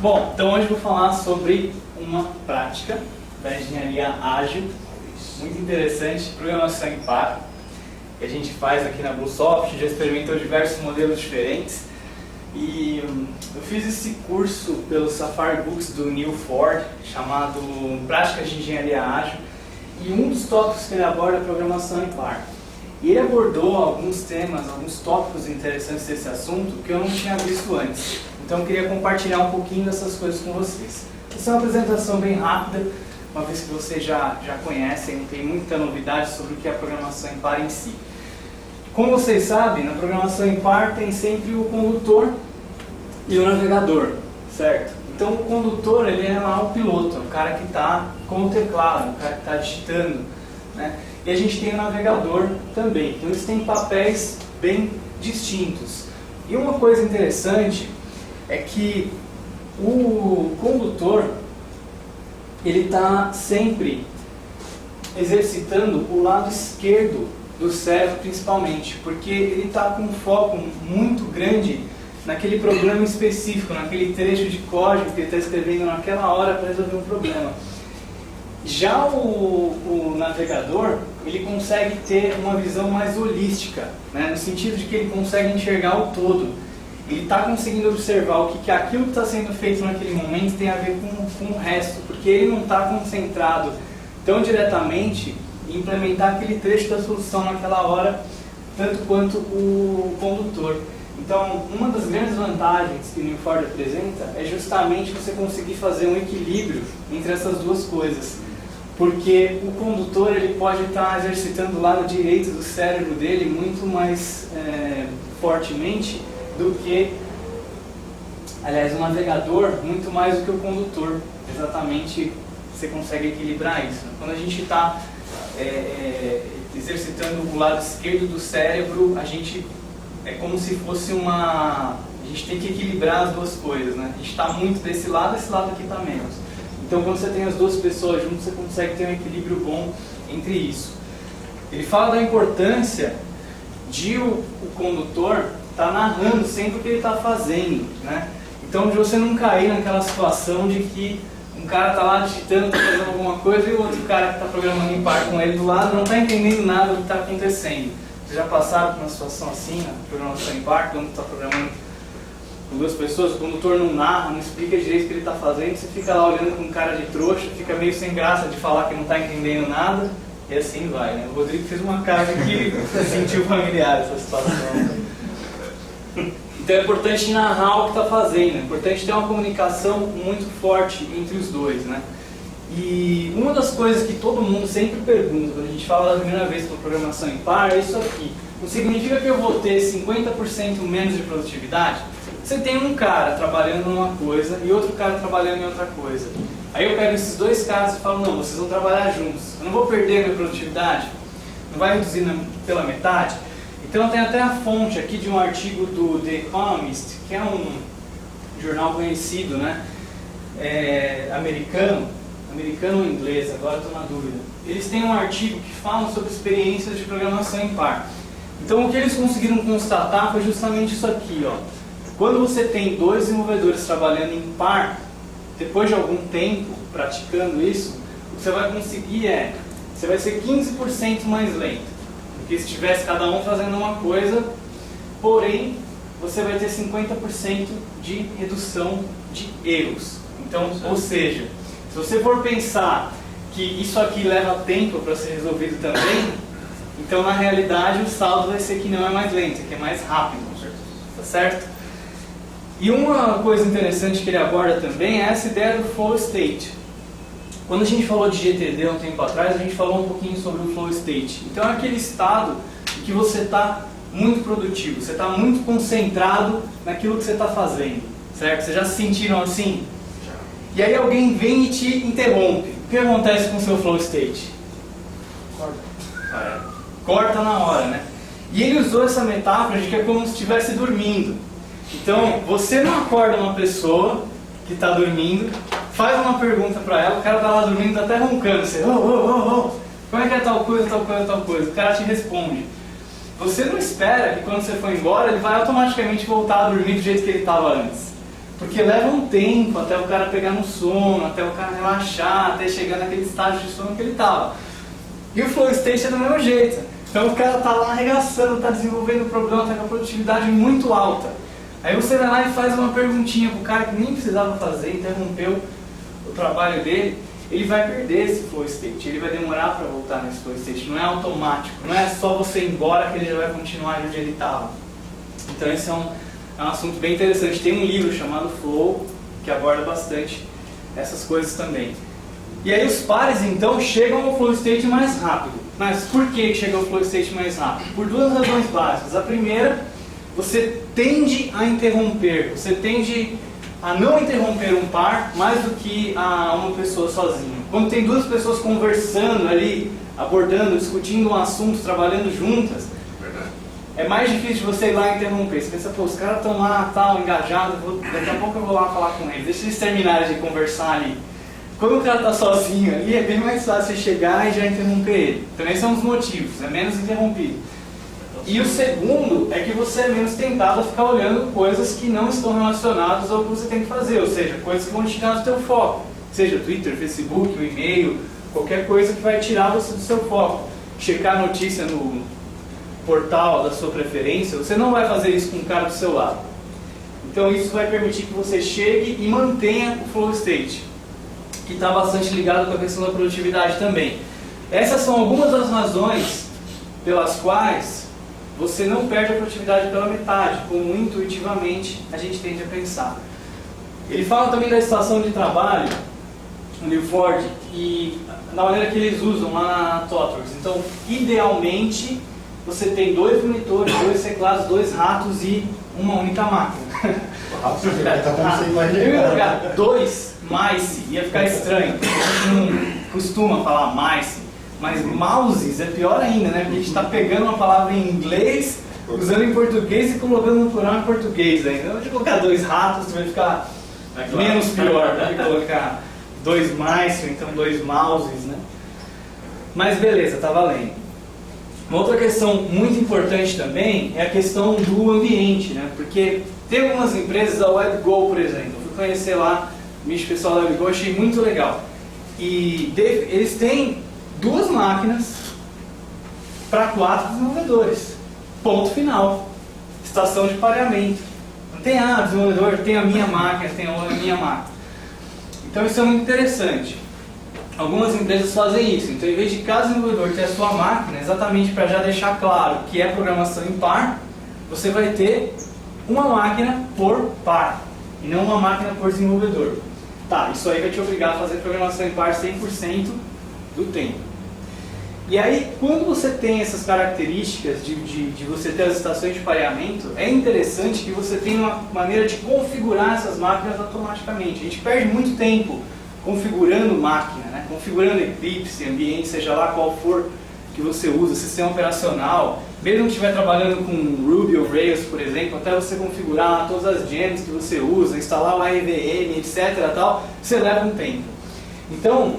Bom, então hoje eu vou falar sobre uma prática da engenharia ágil, muito interessante, programação em par, que a gente faz aqui na BlueSoft, já experimentou diversos modelos diferentes. E eu fiz esse curso pelo Safari Books do Neil Ford, chamado Práticas de Engenharia Ágil, e um dos tópicos que ele aborda é programação em par. E ele abordou alguns temas, alguns tópicos interessantes desse assunto que eu não tinha visto antes. Então eu queria compartilhar um pouquinho dessas coisas com vocês. Essa é uma apresentação bem rápida, uma vez que vocês já conhecem, não tem muita novidade sobre o que é a programação em par em si. Como vocês sabem, na programação em par tem sempre o condutor e o navegador, certo? Então o condutor, ele é lá o piloto, é o cara que está com o teclado, o cara que está digitando, né? E a gente tem o navegador também, então eles têm papéis bem distintos. E uma coisa interessante é que o condutor, ele está sempre exercitando o lado esquerdo do cérebro principalmente, porque ele está com um foco muito grande naquele programa específico, naquele trecho de código que ele está escrevendo naquela hora para resolver um problema. Já o navegador, ele consegue ter uma visão mais holística, né? No sentido de que ele consegue enxergar o todo. Ele está conseguindo observar o que aquilo que está sendo feito naquele momento tem a ver com o resto, porque ele não está concentrado tão diretamente em implementar aquele trecho da solução naquela hora, tanto quanto o condutor. Então, uma das grandes vantagens que o Neil Ford apresenta é justamente você conseguir fazer um equilíbrio entre essas duas coisas. Porque o condutor, ele pode estar exercitando o lado direito do cérebro dele muito mais fortemente do que, aliás, o navegador muito mais do que o condutor. Exatamente, você consegue equilibrar isso. Quando a gente está exercitando o lado esquerdo do cérebro, a gente é como se fosse a gente tem que equilibrar as duas coisas, né? A gente está muito desse lado, esse lado aqui está menos. Então, quando você tem as duas pessoas juntas, você consegue ter um equilíbrio bom entre isso. Ele fala da importância de o condutor estar narrando sempre o que ele está fazendo, né? Então, de você não cair naquela situação de que um cara está lá digitando, está fazendo alguma coisa, e o outro cara que está programando em par com ele do lado não está entendendo nada do que está acontecendo. Vocês já passaram por uma situação assim, na programação em par, quando está programando com duas pessoas, o condutor não narra, não explica direito o que ele está fazendo, você fica lá olhando com cara de trouxa, fica meio sem graça de falar que não está entendendo nada, e assim vai, né? O Rodrigo fez uma cara que sentiu familiar essa situação. Então é importante narrar o que está fazendo, é importante ter uma comunicação muito forte entre os dois, né? E uma das coisas que todo mundo sempre pergunta quando a gente fala da primeira vez para programação em par é isso aqui. Não significa que eu vou ter 50% menos de produtividade? Você tem um cara trabalhando numa coisa e outro cara trabalhando em outra coisa. Aí eu pego esses dois caras e falo, não, vocês vão trabalhar juntos. Eu não vou perder a minha produtividade? Não vai reduzir pela metade? Então tem até a fonte aqui de um artigo do The Economist, que é um jornal conhecido, né? Americano ou inglês, agora estou na dúvida. Eles têm um artigo que fala sobre experiências de programação em par. Então o que eles conseguiram constatar foi justamente isso aqui, ó. Quando você tem dois desenvolvedores trabalhando em par, depois de algum tempo praticando isso, o que você vai conseguir você vai ser 15% mais lento do que se tivesse cada um fazendo uma coisa, porém você vai ter 50% de redução de erros. Então, ou seja, se você for pensar que isso aqui leva tempo para ser resolvido também, então na realidade o saldo vai ser que não é mais lento, que é mais rápido, tá certo? E uma coisa interessante que ele aborda também é essa ideia do flow state. Quando a gente falou de GTD há um tempo atrás, a gente falou um pouquinho sobre o flow state. Então é aquele estado em que você está muito produtivo, você está muito concentrado naquilo que você está fazendo, certo? Vocês já se sentiram assim? E aí alguém vem e te interrompe. O que acontece com o seu flow state? Corta na hora, né? E ele usou essa metáfora de que é como se estivesse dormindo. Então, você não acorda uma pessoa que está dormindo, faz uma pergunta para ela, o cara está lá dormindo, está até roncando, você, como é que é tal coisa, tal coisa, tal coisa? O cara te responde. Você não espera que quando você for embora, ele vai automaticamente voltar a dormir do jeito que ele estava antes. Porque leva um tempo até o cara pegar no sono, até o cara relaxar, até chegar naquele estágio de sono que ele estava. E o flow state é do mesmo jeito. Então o cara está lá arregaçando, está desenvolvendo o problema, está com a produtividade muito alta. Aí você vai lá e faz uma perguntinha para o cara que nem precisava fazer, interrompeu o trabalho dele, ele vai perder esse flow state, ele vai demorar para voltar nesse flow state, não é automático, não é só você ir embora que ele já vai continuar onde ele estava. Então esse é um assunto bem interessante. Tem um livro chamado Flow, que aborda bastante essas coisas também. E aí os pares então chegam ao flow state mais rápido. Mas por que chegam ao flow state mais rápido? Por duas razões básicas. A primeira, você tende a interromper, você tende a não interromper um par mais do que a uma pessoa sozinha. Quando tem duas pessoas conversando ali, abordando, discutindo um assunto, trabalhando juntas, é mais difícil você ir lá e interromper. Você pensa, pô, os caras estão lá, tal, engajados, daqui a pouco eu vou lá falar com eles, deixa eles terminarem de conversar ali. Quando o cara está sozinho ali, é bem mais fácil você chegar e já interromper ele. Então esses são os motivos, é menos interrompido. E o segundo é que você é menos tentado a ficar olhando coisas que não estão relacionadas ao que você tem que fazer, ou seja, coisas que vão te tirar do seu foco. Seja Twitter, Facebook, o e-mail, qualquer coisa que vai tirar você do seu foco. Checar notícia no portal da sua preferência, você não vai fazer isso com o cara do seu lado. Então isso vai permitir que você chegue e mantenha o flow state, que está bastante ligado com a questão da produtividade também. Essas são algumas das razões pelas quais você não perde a produtividade pela metade, como intuitivamente a gente tende a pensar. Ele fala também da estação de trabalho, o Neil Ford, e da maneira que eles usam lá na TOTWORKS. Então, idealmente, você tem 2 monitores, 2 teclados, 2 ratos e uma única máquina. Em primeiro lugar, 2 mice, ia ficar estranho, porque a gente não costuma falar mice, mas mouses é pior ainda, né? Porque a gente está pegando uma palavra em inglês, usando em português e colocando no plural em português ainda. Então, de colocar 2 ratos, vai ficar menos pior do que colocar 2 mice, ou então 2 mouses, né? Mas beleza, tá valendo. Uma outra questão muito importante também é a questão do ambiente, né? Porque tem algumas empresas, a WebGo, por exemplo, eu fui conhecer lá o nicho pessoal da WebGo, achei muito legal. E eles têm 2 máquinas para 4 desenvolvedores. Ponto final. Estação de pareamento. Não tem desenvolvedor, tem a minha máquina, tem a minha máquina. Então isso é muito interessante. Algumas empresas fazem isso. Então, em vez de cada desenvolvedor ter a sua máquina, exatamente para já deixar claro que é programação em par, você vai ter uma máquina por par, e não uma máquina por desenvolvedor. Tá, isso aí vai te obrigar a fazer programação em par 100% do tempo. E aí, quando você tem essas características de você ter as estações de pareamento, é interessante que você tenha uma maneira de configurar essas máquinas automaticamente. A gente perde muito tempo configurando máquina, né? Configurando Eclipse, ambiente, seja lá qual for que você usa, sistema operacional, mesmo que estiver trabalhando com Ruby ou Rails, por exemplo, até você configurar todas as gems que você usa, instalar o AEVM, etc. tal, você leva um tempo. Então,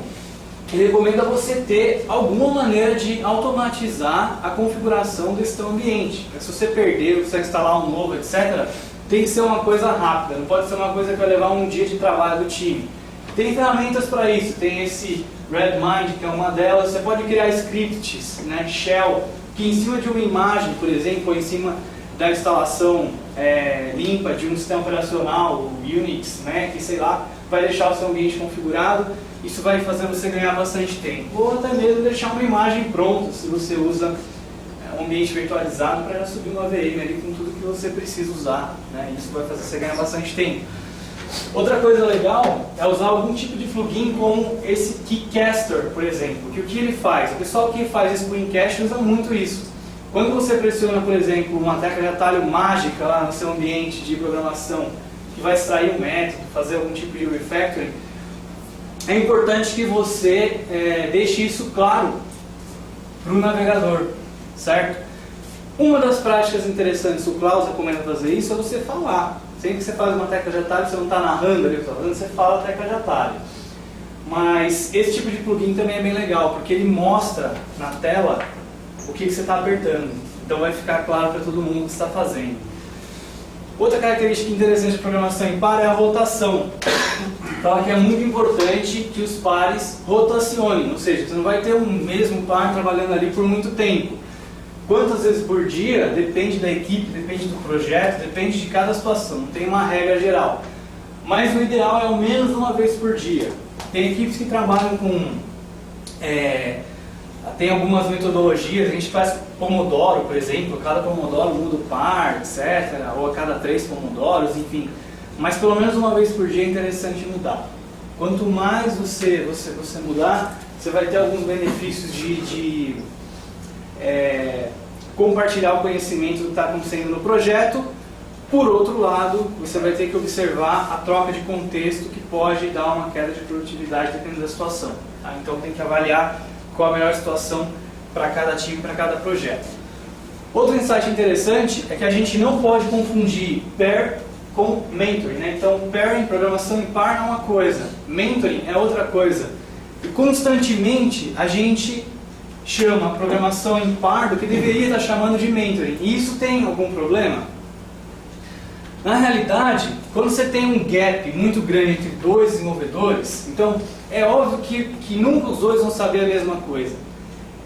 ele recomenda você ter alguma maneira de automatizar a configuração desse teu ambiente. Se você perder, precisa instalar um novo, etc., tem que ser uma coisa rápida, não pode ser uma coisa que vai levar um dia de trabalho do time. Tem ferramentas para isso, tem esse Redmine, que é uma delas. Você pode criar scripts, né, shell, que em cima de uma imagem, por exemplo, ou em cima da instalação limpa de um sistema operacional, Unix, Mac, sei lá, vai deixar o seu ambiente configurado. Isso vai fazer você ganhar bastante tempo. Ou até mesmo deixar uma imagem pronta, se você usa um ambiente virtualizado, para já subir uma VM ali com tudo que você precisa usar, né? Isso vai fazer você ganhar bastante tempo. Outra coisa legal é usar algum tipo de plugin como esse Keycaster, por exemplo. Que o que ele faz? O pessoal que faz esse Screencast usa muito isso. Quando você pressiona, por exemplo, uma tecla de atalho mágica lá no seu ambiente de programação, que vai extrair um método, fazer algum tipo de refactoring, é importante que você deixe isso claro para o navegador, certo? Uma das práticas interessantes, o Klaus recomenda fazer isso, é você falar. Sempre que você faz uma tecla de atalho, você não está narrando ali o que está fazendo, você fala a tecla de atalho. Mas esse tipo de plugin também é bem legal, porque ele mostra na tela o que você está apertando. Então vai ficar claro para todo mundo o que você está fazendo. Outra característica interessante da programação em par é a rotação. Fala que é muito importante que os pares rotacionem, ou seja, você não vai ter um mesmo par trabalhando ali por muito tempo. Quantas vezes por dia? Depende da equipe, depende do projeto, depende de cada situação, não tem uma regra geral. Mas o ideal é ao menos uma vez por dia. Tem equipes que trabalham com... tem algumas metodologias, a gente faz Pomodoro, por exemplo, cada Pomodoro muda o par, etc. Ou a cada 3 Pomodoros, enfim. Mas pelo menos uma vez por dia é interessante mudar. Quanto mais você mudar, você vai ter alguns benefícios de compartilhar o conhecimento do que está acontecendo no projeto. Por outro lado, você vai ter que observar a troca de contexto que pode dar uma queda de produtividade dependendo da situação. Tá? Então tem que avaliar qual a melhor situação para cada time, para cada projeto. Outro insight interessante é que a gente não pode confundir pair com mentoring. Né? Então, pairing, programação em par é uma coisa, mentoring é outra coisa. E constantemente a gente chama a programação em par do que deveria estar chamando de mentoring. E isso tem algum problema? Na realidade, quando você tem um gap muito grande entre dois desenvolvedores, então é óbvio que nunca os dois vão saber a mesma coisa.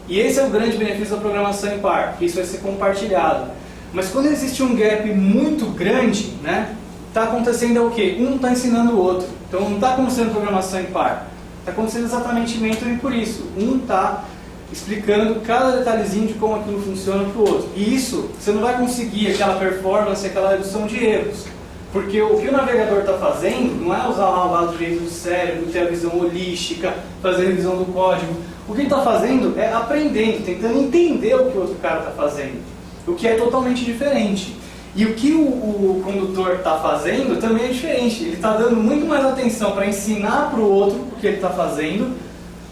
E esse é o grande benefício da programação em par, porque isso vai ser compartilhado. Mas quando existe um gap muito grande, né, está acontecendo o quê? Um está ensinando o outro. Então não está acontecendo programação em par. Está acontecendo exatamente mentoring por isso. Um está explicando cada detalhezinho de como aquilo funciona para o outro. E isso, você não vai conseguir aquela performance, aquela redução de erros. Porque o que o navegador está fazendo não é usar lá o lado direito do cérebro, ter a visão holística, fazer a revisão do código. O que ele está fazendo é aprendendo, tentando entender o que o outro cara está fazendo. O que é totalmente diferente. E o que o condutor está fazendo também é diferente. Ele está dando muito mais atenção para ensinar para o outro o que ele está fazendo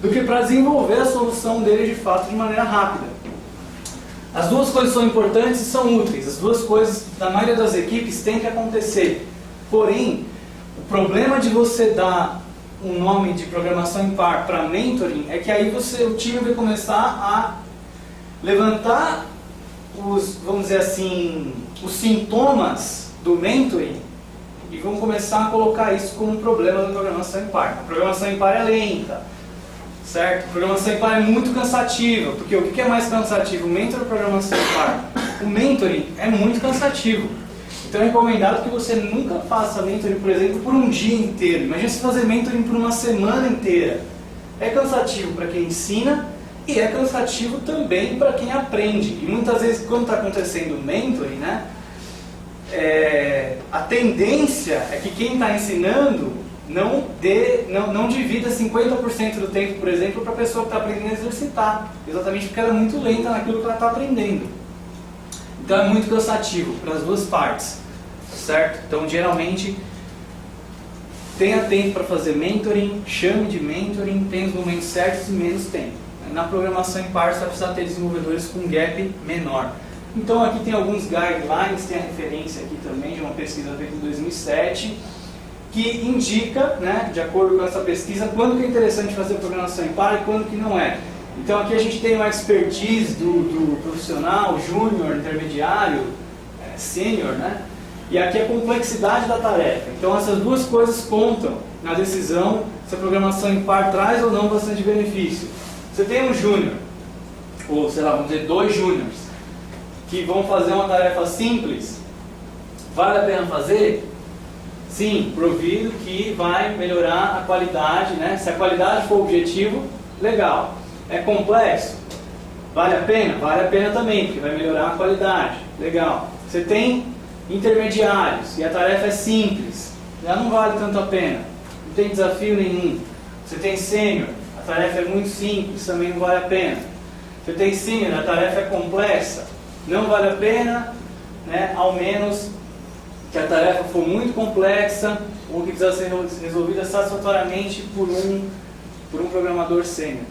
do que para desenvolver a solução dele de fato de maneira rápida. As duas coisas são importantes e são úteis. As duas coisas, na maioria das equipes, têm que acontecer. Porém, o problema de você dar um nome de programação em par para mentoring é que aí o time vai começar a levantar vamos dizer assim, os sintomas do mentoring e vão começar a colocar isso como um problema da programação em par. A programação em par é lenta, certo? A programação em par é muito cansativa, porque o que é mais cansativo, o mentor ou a programação em par? O mentoring é muito cansativo. Então é recomendado que você nunca faça mentoring, por exemplo, por um dia inteiro. Imagina se fazer mentoring por uma semana inteira. É cansativo para quem ensina e é cansativo também para quem aprende. E muitas vezes, quando está acontecendo mentoring, né, a tendência é que quem está ensinando não divida 50% do tempo, por exemplo, para a pessoa que está aprendendo a exercitar. Exatamente porque ela é muito lenta naquilo que ela está aprendendo. Então é muito cansativo para as duas partes, certo? Então geralmente tenha tempo para fazer mentoring, chame de mentoring, tem os momentos certos e menos tempo. Na programação em par você vai precisar ter desenvolvedores com gap menor. Então aqui tem alguns guidelines, tem a referência aqui também de uma pesquisa feita em 2007, que indica, né, de acordo com essa pesquisa, quando que é interessante fazer programação em par e quando que não é. Então aqui a gente tem uma expertise do profissional, júnior, intermediário, sênior, né? E aqui a complexidade da tarefa. Então essas duas coisas contam na decisão se a programação em par traz ou não bastante benefício. Você tem um júnior, ou sei lá, vamos dizer 2 júniors, que vão fazer uma tarefa simples, vale a pena fazer? Sim, provido que vai melhorar a qualidade, né? Se a qualidade for o objetivo, legal. É complexo? Vale a pena? Vale a pena também, porque vai melhorar a qualidade. Legal. Você tem intermediários e a tarefa é simples, já não vale tanto a pena. Não tem desafio nenhum. Você tem sênior, a tarefa é muito simples, também não vale a pena. Você tem sênior, a tarefa é complexa, não vale a pena, né? Ao menos que a tarefa for muito complexa ou que precisa ser resolvida satisfatoriamente por um programador sênior.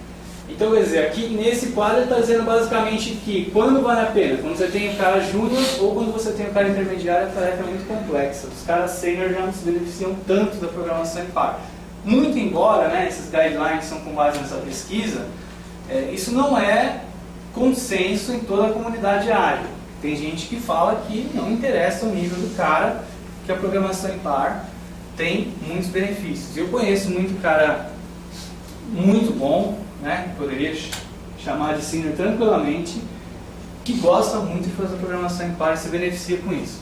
Então, quer dizer, aqui nesse quadro ele está dizendo basicamente que quando vale a pena, quando você tem o cara júnior ou quando você tem o cara intermediário, a tarefa é muito complexa. Os caras sênior já não se beneficiam tanto da programação em par. Muito embora, né, esses guidelines são com base nessa pesquisa, isso não é consenso em toda a comunidade ágil. Tem gente que fala que não interessa o nível do cara, que a programação em par tem muitos benefícios. Eu conheço muito cara muito bom, né, poderia chamar de senior tranquilamente, que gosta muito de fazer programação em par e se beneficia com isso.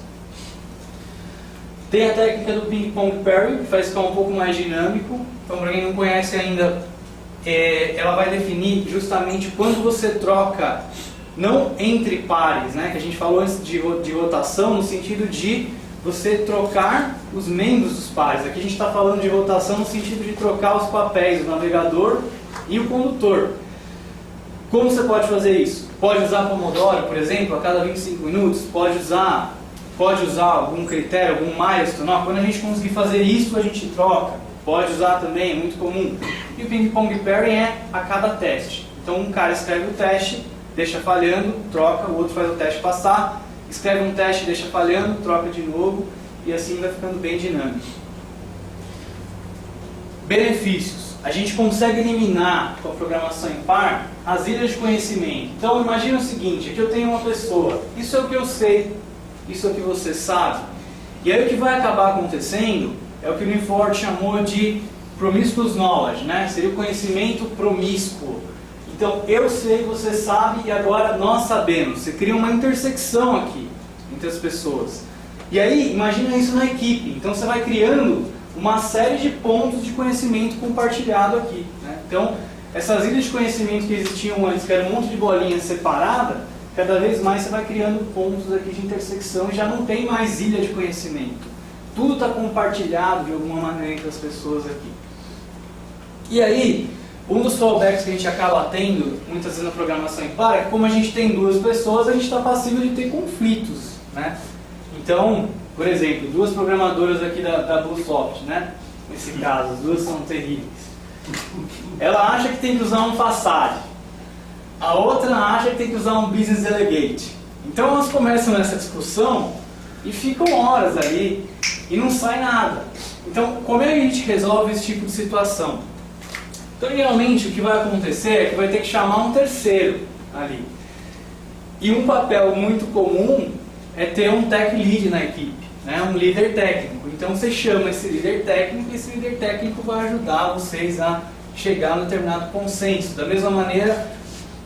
Tem a técnica do ping-pong parry, que faz ficar um pouco mais dinâmico. Então, para quem não conhece ainda, ela vai definir justamente quando você troca, não entre pares, né, que a gente falou antes de rotação, no sentido de você trocar os membros dos pares. Aqui a gente está falando de rotação no sentido de trocar os papéis, o navegador e o condutor. Como você pode fazer isso? Pode usar Pomodoro, por exemplo, a cada 25 minutos, pode usar algum critério, algum milestone. Quando a gente conseguir fazer isso, a gente troca. Pode usar também, é muito comum. E o ping-pong parry é a cada teste. Então um cara escreve o teste, deixa falhando, troca, o outro faz o teste passar, escreve um teste, deixa falhando, troca de novo, e assim vai ficando bem dinâmico. Benefícios. A gente consegue eliminar com a programação em par as ilhas de conhecimento. Então imagina o seguinte, aqui eu tenho uma pessoa, isso é o que eu sei, isso é o que você sabe. E aí o que vai acabar acontecendo é o que o Neil Ford chamou de promiscuous knowledge, né? Seria o conhecimento promíscuo. Então eu sei, você sabe e agora nós sabemos. Você cria uma intersecção aqui entre as pessoas. E aí imagina isso na equipe. Então você vai criando uma série de pontos de conhecimento compartilhado aqui, né? Então essas ilhas de conhecimento que existiam antes, que era um monte de bolinhas separada, cada vez mais você vai criando pontos aqui de intersecção e já não tem mais ilha de conhecimento. Tudo está compartilhado de alguma maneira entre as pessoas aqui. E aí, um dos fallbacks que a gente acaba tendo, muitas vezes na programação em par, é que como a gente tem duas pessoas, a gente está passível de ter conflitos, né? Então, por exemplo, duas programadoras aqui da BlueSoft, né? Nesse caso, as duas são terríveis. Ela acha que tem que usar um facade. A outra acha que tem que usar um business delegate. Então elas começam nessa discussão e ficam horas ali e não sai nada. Então, como é que a gente resolve esse tipo de situação? Então, geralmente, o que vai acontecer é que vai ter que chamar um terceiro ali. E um papel muito comum é ter um tech lead na equipe, né? Um líder técnico. Então, você chama esse líder técnico e esse líder técnico vai ajudar vocês a chegar a um determinado consenso. Da mesma maneira,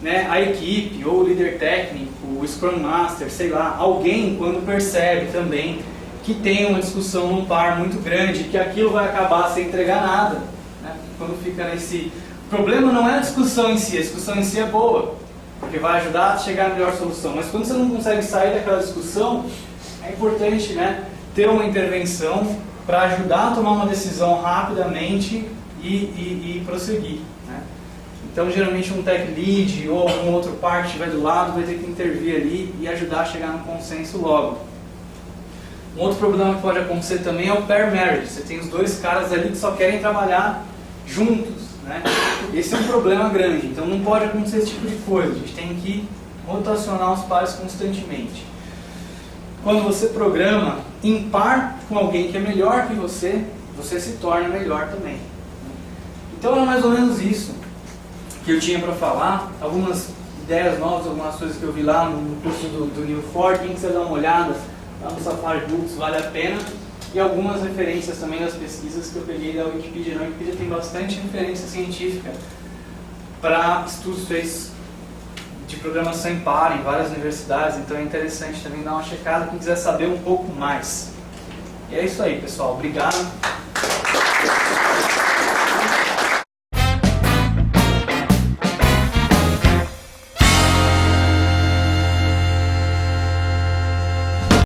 né, a equipe, ou o líder técnico, o Scrum Master, sei lá, alguém quando percebe também que tem uma discussão num par muito grande, que aquilo vai acabar sem entregar nada, né? Quando fica nesse... O problema não é a discussão em si, a discussão em si é boa, porque vai ajudar a chegar à melhor solução, mas quando você não consegue sair daquela discussão, é importante, né, ter uma intervenção para ajudar a tomar uma decisão rapidamente e prosseguir, né? Então, geralmente um tech lead ou algum outro par que estiver do lado vai ter que intervir ali e ajudar a chegar no consenso logo. Um outro problema que pode acontecer também é o pair marriage. Você tem os dois caras ali que só querem trabalhar juntos, né? Esse é um problema grande, então não pode acontecer esse tipo de coisa. A gente tem que rotacionar os pares constantemente. Quando você programa em par com alguém que é melhor que você, você se torna melhor também. Então é mais ou menos isso que eu tinha para falar. Algumas ideias novas, algumas coisas que eu vi lá no curso do Neil Ford. Quem quiser dar uma olhada lá no Safari Books, vale a pena. E algumas referências também das pesquisas que eu peguei da Wikipedia. Na Wikipedia tem bastante referência científica para estudos feitos de programação em par em várias universidades, então é interessante também dar uma checada quem quiser saber um pouco mais. E é isso aí, pessoal. Obrigado.